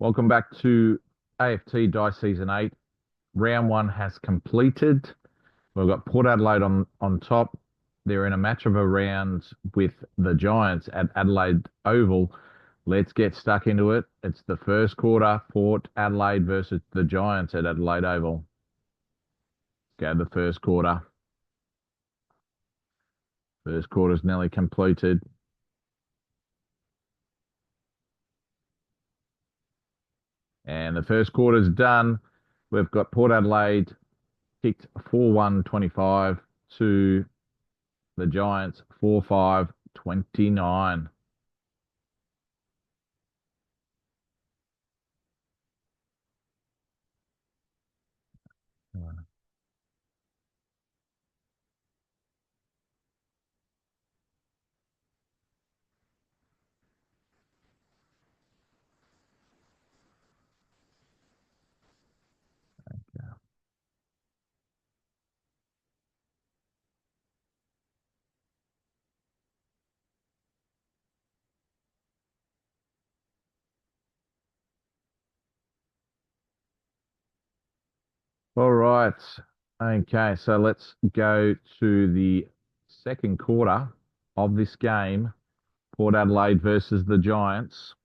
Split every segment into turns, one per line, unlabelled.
Welcome back to AFT Die Season 8. Round 1 has completed. We've got Port Adelaide on top. They're in a match of a round with the Giants at Adelaide Oval. Let's get stuck into it. It's the first quarter, Port Adelaide versus the Giants at Adelaide Oval. Go to the first quarter. First quarter's nearly completed. And the first quarter's done. We've got Port Adelaide kicked 4-1-25 to the Giants 4-5-29. All right. Okay, so let's go to the second quarter of this game. Port Adelaide versus the Giants.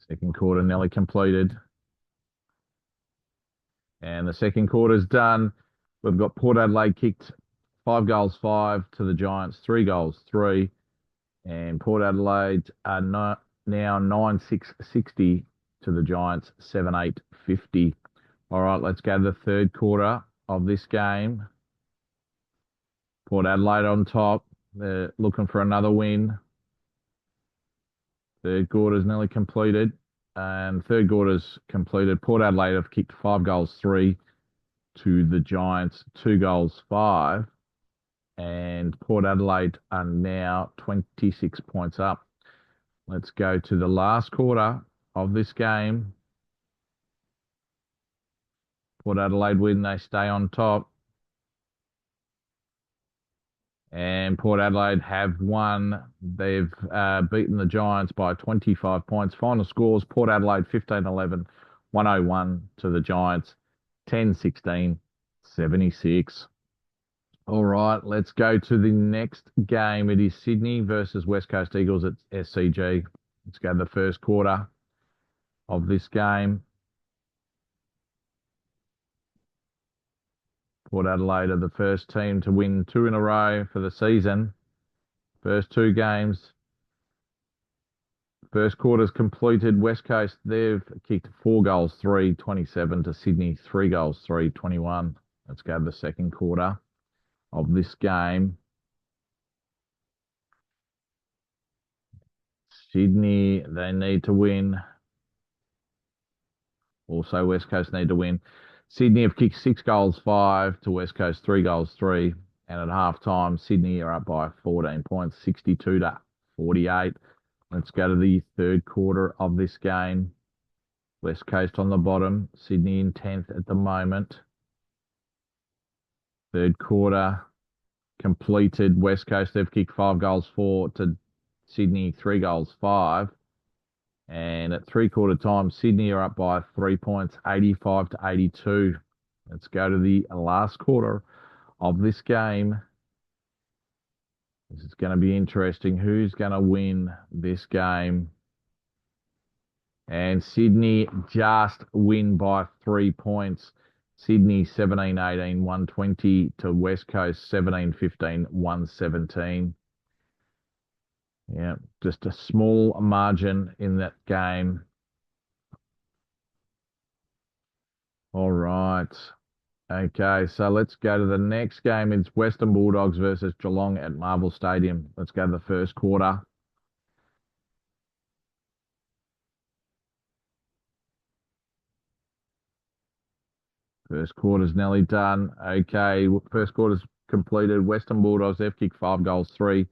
Second quarter nearly completed. And the second quarter's done. We've got Port Adelaide kicked 5-5 to the Giants, 3-3. And Port Adelaide are now 9-6-60 to the Giants, 7-8-50. All right, let's go to the third quarter of this game. Port Adelaide on top. They're looking for another win. Third quarter's nearly completed. And third quarter's completed. Port Adelaide have kicked 5-3 to the Giants, 2-5. And Port Adelaide are now 26 points up. Let's go to the last quarter of this game. Port Adelaide win, they stay on top. And Port Adelaide have won. They've beaten the Giants by 25 points. Final scores, Port Adelaide 15-11, 101 to the Giants, 10-16, 76. All right, let's go to the next game. It is Sydney versus West Coast Eagles at SCG. Let's go to the first quarter of this game. Port Adelaide are the first team to win 2 in a row for the season. First 2 games. First quarter's completed. West Coast, they've kicked 4-3, 27 to Sydney, 3-3, 21. Let's go to the second quarter of this game. Sydney, they need to win. Also, West Coast need to win. Sydney have kicked 6-5 to West Coast, 3-3. And at halftime, Sydney are up by 14 points, 62-48. Let's go to the third quarter of this game. West Coast on the bottom, Sydney in 10th at the moment. Third quarter completed. West Coast, they've kicked 5-4 to Sydney, 3-5. And at three-quarter time, Sydney are up by 3 points, 85-82. Let's go to the last quarter of this game. This is going to be interesting. Who's going to win this game? And Sydney just win by 3 points. Sydney 17-18, 120 to West Coast 17-15, 117. Yeah, just a small margin in that game. All right. Okay, so let's go to the next game. It's Western Bulldogs versus Geelong at Marvel Stadium. Let's go to the first quarter. First quarter's nearly done. Okay, first quarter's completed. Western Bulldogs, they've kicked 5-3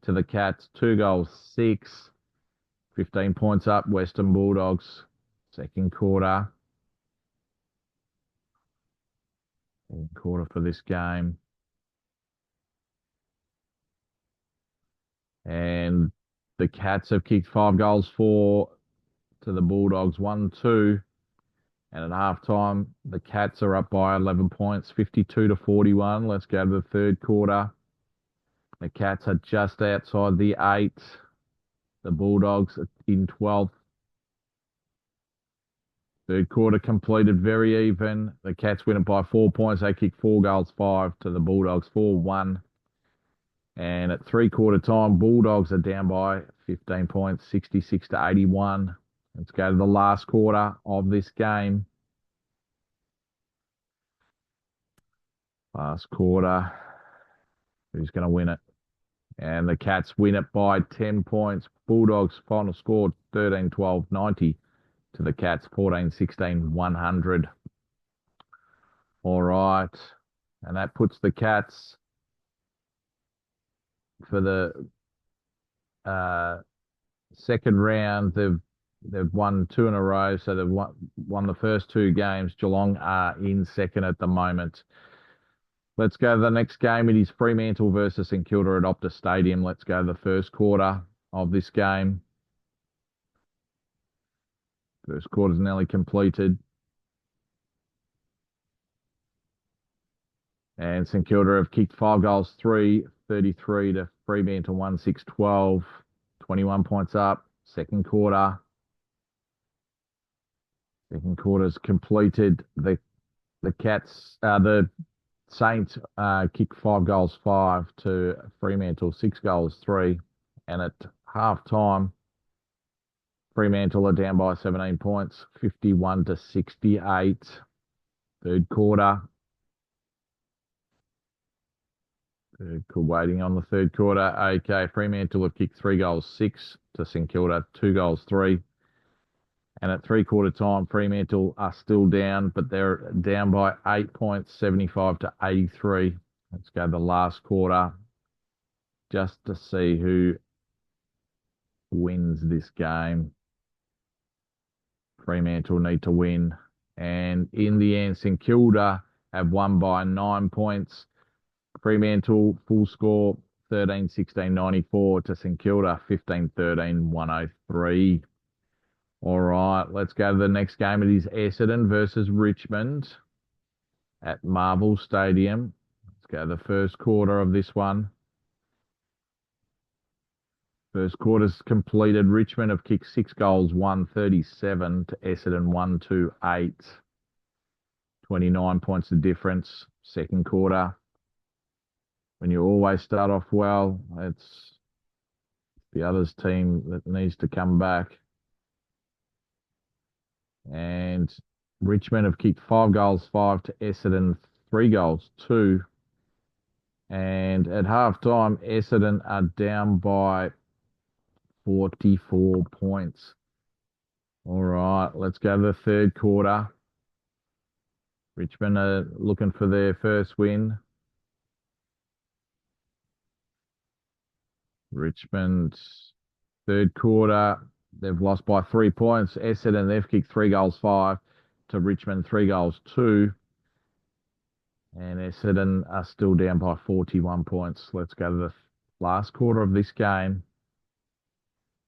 to the Cats, 2-6. 15 points up, Western Bulldogs. Second quarter. Second quarter for this game. And The Cats have kicked 5 goals, 4 to the Bulldogs, 1-2. And at halftime, the Cats are up by 11 points, 52-41. Let's go to the third quarter. The Cats are just outside the 8. The Bulldogs are in 12th. Third quarter completed very even. The Cats win it by 4 points. They kick 4 goals, 5 to the Bulldogs, 4-1. And at three-quarter time, Bulldogs are down by 15 points, 66-81. Let's go to the last quarter of this game. Last quarter. Who's going to win it? And the Cats win it by 10 points. Bulldogs final score 13-12, 90 to the Cats, 14-16, 100. All right. And that puts the Cats for the second round. They've won 2 in a row, so they've won the first 2 games. Geelong are in second at the moment. Let's go to the next game. It is Fremantle versus St Kilda at Optus Stadium. Let's go to the first quarter of this game. First quarter's nearly completed. And St Kilda have kicked 5 goals, 3, 33 to Fremantle, 1, 6, 12, 21 points up. Second quarter. Second quarter's completed. The Saints kick 5 goals, 5 to Fremantle, 6 goals, 3. And at half time, Fremantle are down by 17 points, 51-68. Third quarter. Waiting on the third quarter. Okay, Fremantle have kicked 3 goals, 6 to St Kilda, 2 goals, 3. And at three-quarter time, Fremantle are still down, but they're down by 8 points, 75-83. Let's go to the last quarter just to see who wins this game. Fremantle need to win. And in the end, St Kilda have won by 9 points. Fremantle full score 13-16-94 to St Kilda 15-13-103. All right, let's go to the next game. It is Essendon versus Richmond at Marvel Stadium. Let's go to the first quarter of this one. First quarter's completed. Richmond have kicked 6 goals, 137 to Essendon 128. 29 points of difference. Second quarter. When you always start off well, it's the other's team that needs to come back. And Richmond have kicked 5 goals, 5 to Essendon, 3 goals, 2. And at half time, Essendon are down by 44 points. All right, let's go to the third quarter. Richmond are looking for their first win. Richmond's third quarter, they've lost by 3 points. Essendon, they've kicked 3 goals, 5 to Richmond, 3 goals, 2. And Essendon are still down by 41 points. Let's go to the last quarter of this game.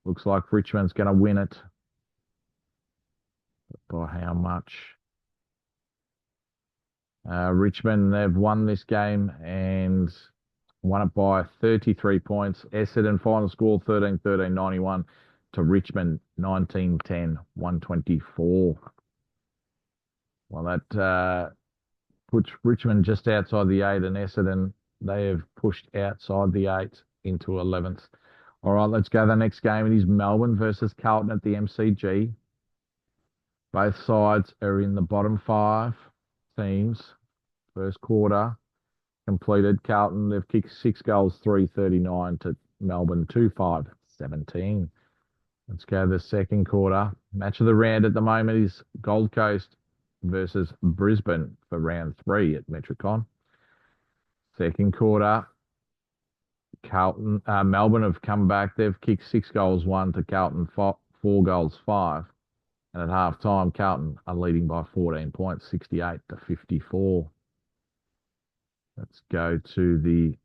Looks like Richmond's going to win it. But by how much? Richmond, they've won this game and won it by 33 points. Essendon final score 13-13-91 to Richmond 19-10, 124. Well, that puts Richmond just outside the 8, and Essendon, they have pushed outside the 8 into 11th. All right, let's go to the next game. It is Melbourne versus Carlton at the MCG. Both sides are in the bottom 5 teams. First quarter completed. Carlton, they've kicked 6 goals, 339 to Melbourne, 2-5-17. Let's go to the second quarter. Match of the round at the moment is Gold Coast versus Brisbane for round 3 at Metricon. Second quarter, Melbourne have come back. They've kicked 6 goals, 1 to Carlton, 4 goals, 5. And at half time, Carlton are leading by 14 points, 68-54. Let's go to the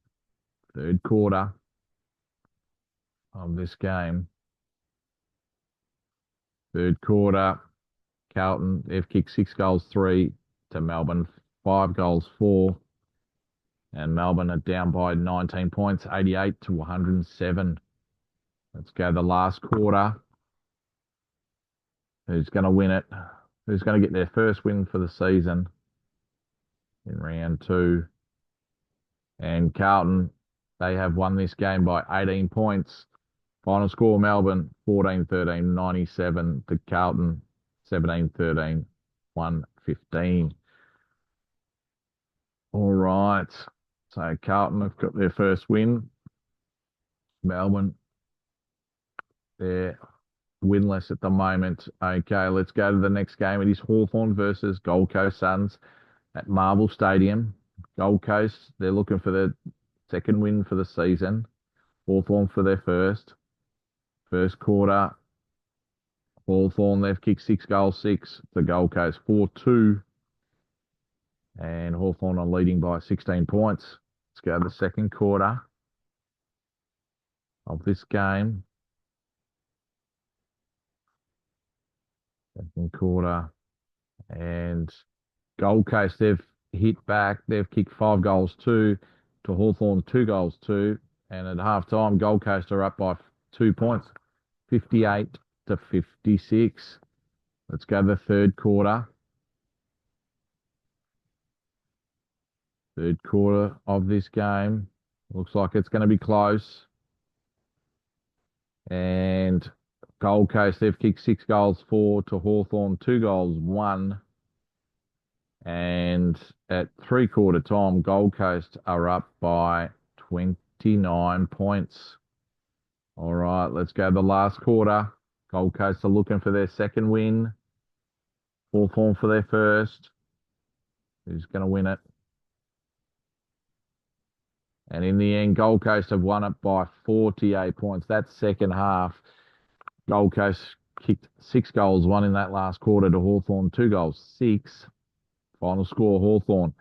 third quarter. of this game. Third quarter, Carlton, they've kicked 6 goals, 3 to Melbourne, 5 goals, 4. And Melbourne are down by 19 points, 88 to 107. Let's go the last quarter. Who's going to win it? Who's going to get their first win for the season in round 2? And Carlton, they have won this game by 18 points. Final score, Melbourne 14-13, 97 to Carlton 17-13, 115. All right. So Carlton have got their first win. Melbourne, they're winless at the moment. Okay, let's go to the next game. It is Hawthorn versus Gold Coast Suns at Marvel Stadium. Gold Coast, they're looking for their second win for the season. Hawthorn for their first. First quarter, Hawthorn, they've kicked 6 goals, 6 to Gold Coast, 4-2. And Hawthorn are leading by 16 points. Let's go to the second quarter of this game. Second quarter. And Gold Coast, they've hit back. They've kicked 5 goals, 2 to Hawthorn, 2 goals, 2. And at half time, Gold Coast are up by 2 points, 58 to 56. Let's go to the third quarter. Third quarter of this game. Looks like it's going to be close. And Gold Coast, they've kicked 6 goals, 4 to Hawthorn, 2 goals, 1. And at three-quarter time, Gold Coast are up by 29 points. All right, let's go to the last quarter. Gold Coast are looking for their second win. Hawthorn for their first. Who's going to win it? And in the end, Gold Coast have won it by 48 points. That second half, Gold Coast kicked 6 goals, 1 in that last quarter to Hawthorn, 2 goals, 6. Final score, Hawthorn,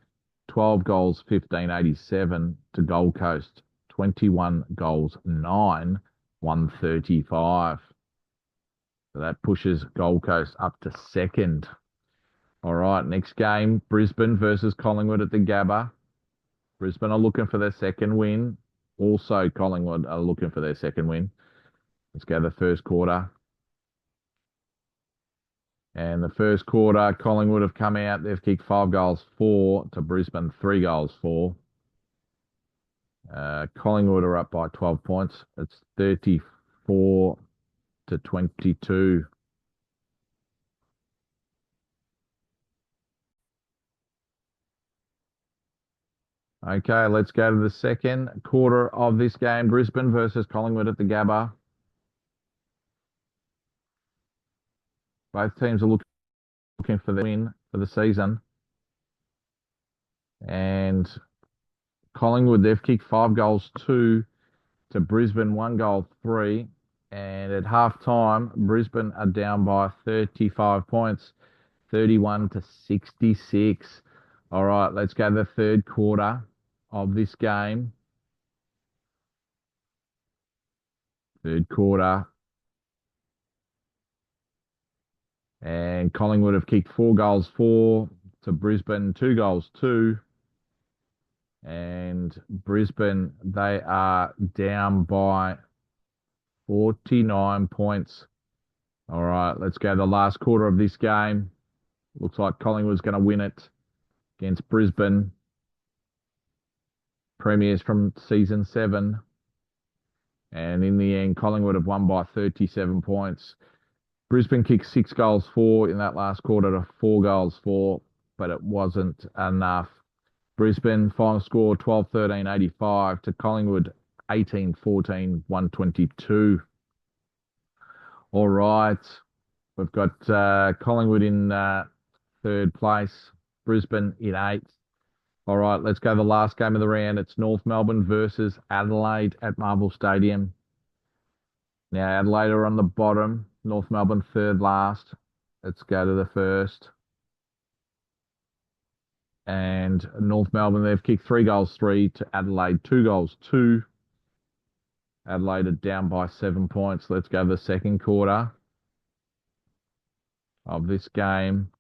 12 goals, 15-87 to Gold Coast, 21 goals, 9, 135. So that pushes Gold Coast up to second. All right, next game, Brisbane versus Collingwood at the Gabba. Brisbane are looking for their second win. Also, Collingwood are looking for their second win. Let's go to the first quarter. And the first quarter, Collingwood have come out. They've kicked 5 goals, 4 to Brisbane, 3 goals, 4. Collingwood are up by 12 points. It's 34 to 22. Okay, let's go to the second quarter of this game. Brisbane versus Collingwood at the Gabba. Both teams are looking for the win for the season. And Collingwood, they've kicked 5 goals, 2 to Brisbane, 1 goal, 3. And at half time, Brisbane are down by 35 points, 31 to 66. All right, let's go to the third quarter of this game. Third quarter. And Collingwood have kicked 4 goals, 4 to Brisbane, 2 goals, 2. And Brisbane, they are down by 49 points. All right, let's go to the last quarter of this game. Looks like Collingwood's going to win it against Brisbane. Premiers from season 7. And in the end, Collingwood have won by 37 points. Brisbane kicked 6 goals, 4 in that last quarter to 4 goals, 4, but it wasn't enough. Brisbane final score 12-13, 85 to Collingwood 18-14, 122. All right. We've got Collingwood in third place, Brisbane in 8th. All right, let's go to the last game of the round. It's North Melbourne versus Adelaide at Marvel Stadium. Now, Adelaide are on the bottom. North Melbourne third last. Let's go to the first. And North Melbourne, they've kicked 3 goals, 3 to Adelaide, 2 goals, 2. Adelaide are down by 7 points. Let's go to the second quarter of this game.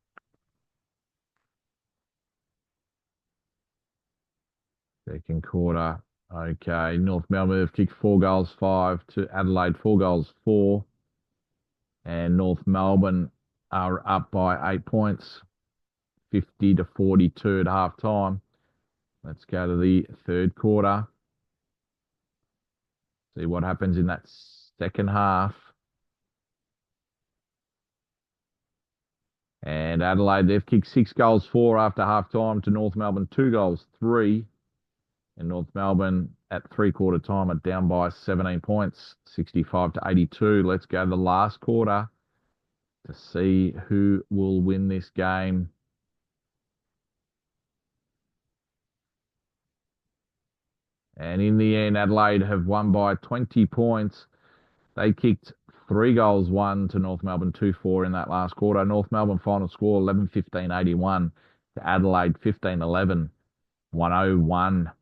Second quarter. Okay, North Melbourne have kicked 4 goals, 5 to Adelaide, 4 goals, 4. And North Melbourne are up by 8 points, 50 to 42 at half time. Let's go to the third quarter. See what happens in that second half. And Adelaide, they've kicked 6 goals, 4 after half time to North Melbourne, 2 goals, 3. And North Melbourne at three-quarter time are down by 17 points, 65 to 82. Let's go to the last quarter to see who will win this game. And in the end, Adelaide have won by 20 points. They kicked 3 goals, 1 to North Melbourne, 2-4 in that last quarter. North Melbourne final score 11-15-81 to Adelaide 15-11, 101.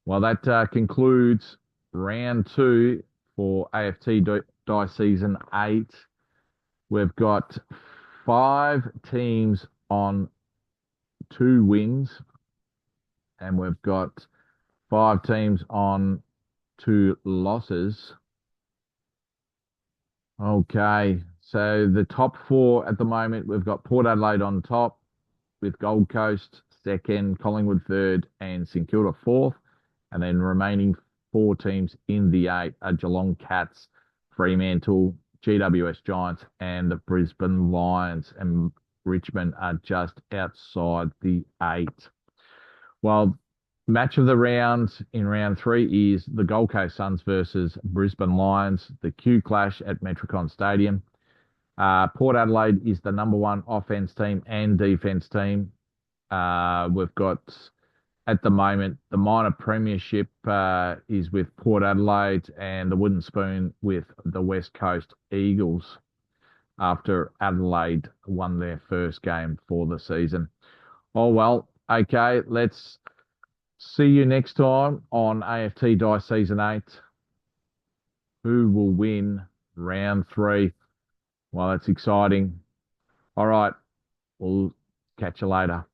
Well, that concludes round 2 for AFT Die Season 8. We've got 5 teams on 2 wins, and we've got 5 teams on 2 losses. Okay, so the top 4 at the moment, we've got Port Adelaide on top with Gold Coast second, Collingwood third, and St Kilda fourth. And then remaining 4 teams in the 8 are Geelong Cats, Fremantle, GWS Giants, and the Brisbane Lions. And Richmond are just outside the 8. Well, match of the round in round 3 is the Gold Coast Suns versus Brisbane Lions, the Q Clash at Metricon Stadium. Port Adelaide is the number 1 offense team and defense team. We've got, at the moment, the minor premiership is with Port Adelaide and the Wooden Spoon with the West Coast Eagles after Adelaide won their first game for the season. Oh, well, okay, let's see you next time on AFT Die Season 8. Who will win round 3? Well, that's exciting. All right, we'll catch you later.